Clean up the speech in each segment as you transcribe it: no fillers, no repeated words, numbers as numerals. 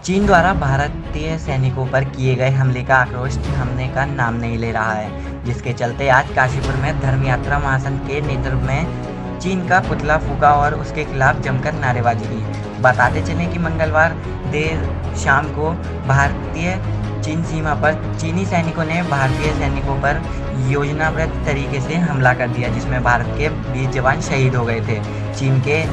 चीन द्वारा भारतीय सैनिकों पर किए गए हमले का आक्रोश थमने का नाम नहीं ले रहा है, जिसके चलते आज काशीपुर में धर्म यात्रा महासंघ के नेतृत्व में चीन का पुतला फूका और उसके खिलाफ जमकर नारेबाजी की। बताते चलें कि मंगलवार देर शाम को भारतीय चीन सीमा पर चीनी सैनिकों ने भारतीय सैनिकों पर योजनाबद्ध तरीके से हमला कर दिया, जिसमें भारत के 20 जवान शहीद हो गए थे। चीन के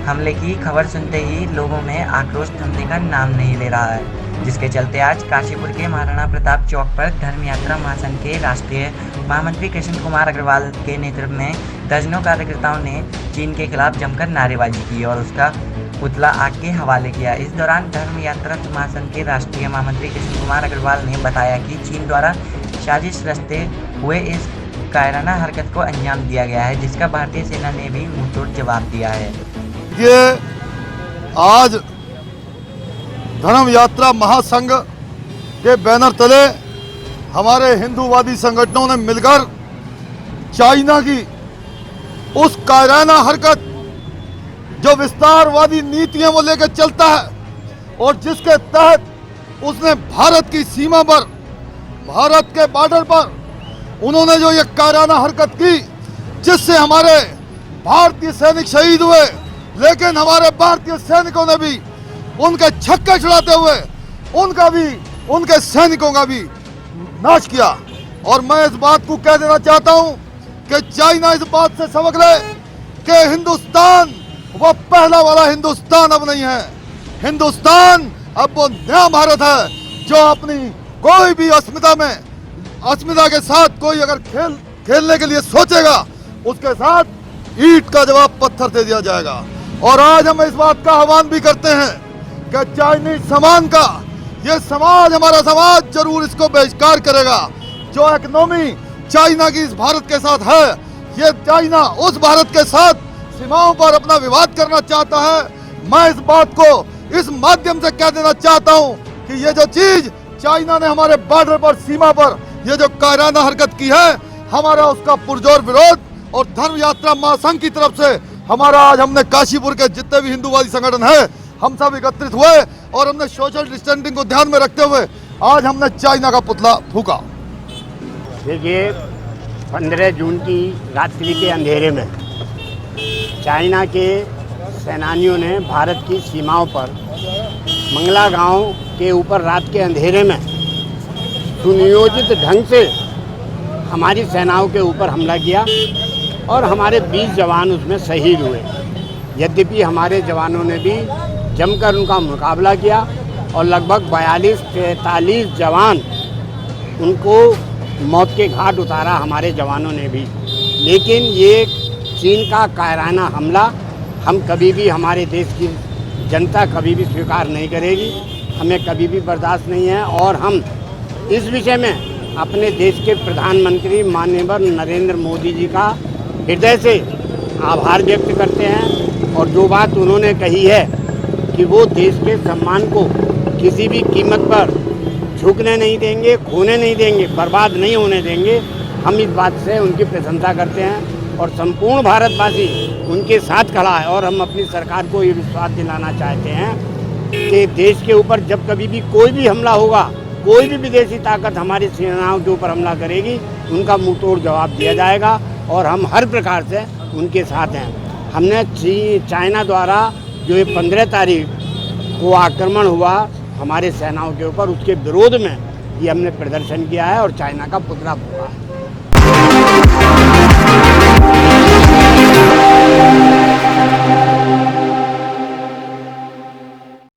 हमले की खबर सुनते ही लोगों में आक्रोश थमने का नाम नहीं ले रहा है, जिसके चलते आज काशीपुर के महाराणा प्रताप चौक पर धर्म यात्रा महासंघ के राष्ट्रीय महामंत्री कृष्ण कुमार अग्रवाल के नेतृत्व में दर्जनों कार्यकर्ताओं ने चीन के खिलाफ जमकर नारेबाजी की और उसका पुतला आग के हवाले किया। इस दौरान धर्म यात्रा महासंघ के राष्ट्रीय महामंत्री कृष्ण कुमार अग्रवाल ने बताया कि चीन द्वारा साजिश रचते हुए इस कायराना हरकत को अंजाम दिया गया है, जिसका भारतीय सेना ने भी मुंहतोड़ जवाब दिया है। ये आज धर्म यात्रा महासंघ के बैनर तले हमारे हिंदूवादी संगठनों ने मिलकर चाइना की उस कायराना हरकत जो विस्तारवादी नीतियों को लेकर चलता है और जिसके तहत उसने भारत की सीमा पर, भारत के बॉर्डर पर उन्होंने जो ये कायराना हरकत की, जिससे हमारे भारतीय सैनिक शहीद हुए, लेकिन हमारे भारतीय सैनिकों ने भी उनके छक्के छुड़ाते हुए उनके सैनिकों का भी नाश किया। और मैं इस बात को कह देना चाहता हूं कि चाइना इस बात से सबक ले कि हिंदुस्तान वो पहला वाला हिंदुस्तान अब नहीं है। हिंदुस्तान अब वो नया भारत है जो अपनी कोई भी अस्मिता के साथ कोई अगर खेलने के लिए सोचेगा, उसके साथ ईंट का जवाब पत्थर से दिया जाएगा। और आज हम इस बात का आह्वान भी करते हैं कि चाइनीज सामान का ये समाज, हमारा समाज जरूर इसको बहिष्कार करेगा। जो इकोनॉमी चाइना की इस भारत के साथ है, ये चाइना उस भारत के साथ सीमाओं पर अपना विवाद करना चाहता है। मैं इस बात को इस माध्यम से कह देना चाहता हूं कि ये जो चीज चाइना ने हमारे बॉर्डर पर, सीमा पर ये जो कायराना हरकत की है, हमारा उसका पुरजोर विरोध और धर्म यात्रा महासंघ की तरफ से हमारा आज हमने काशीपुर के जितने भी हिंदूवादी संगठन है, हम सब एकत्रित हुए और हमने सोशल डिस्टेंसिंग को ध्यान में रखते हुए आज हमने चाइना का पुतला फूका। देखिए, 15 जून की रात्रि के अंधेरे में चाइना के सेनानियों ने भारत की सीमाओं पर मंगला गांव के ऊपर रात के अंधेरे में सुनियोजित ढंग से हमारी सेनाओं के ऊपर हमला किया और हमारे 20 जवान उसमें शहीद हुए। यद्यपि हमारे जवानों ने भी जमकर उनका मुकाबला किया और लगभग 42-43 जवान उनको मौत के घाट उतारा हमारे जवानों ने भी। लेकिन ये चीन का कायराना हमला हम कभी भी, हमारे देश की जनता कभी भी स्वीकार नहीं करेगी, हमें कभी भी बर्दाश्त नहीं है। और हम इस विषय में अपने देश के प्रधानमंत्री माननीय नरेंद्र मोदी जी का हृदय से आभार व्यक्त करते हैं। और जो बात उन्होंने कही है कि वो देश के सम्मान को किसी भी कीमत पर झुकने नहीं देंगे, खोने नहीं देंगे, बर्बाद नहीं होने देंगे, हम इस बात से उनकी प्रशंसा करते हैं और संपूर्ण भारतवासी उनके साथ खड़ा है। और हम अपनी सरकार को ये विश्वास दिलाना चाहते हैं कि देश के ऊपर जब कभी भी कोई भी हमला होगा, कोई भी विदेशी ताकत हमारी सेनाओं के ऊपर हमला करेगी, उनका मुंहतोड़ जवाब दिया जाएगा और हम हर प्रकार से उनके साथ हैं। हमने चाइना द्वारा जो ये 15 तारीख को आक्रमण हुआ हमारे सेनाओं के ऊपर, उसके विरोध में ये हमने प्रदर्शन किया है और चाइना का पुतला फूका है।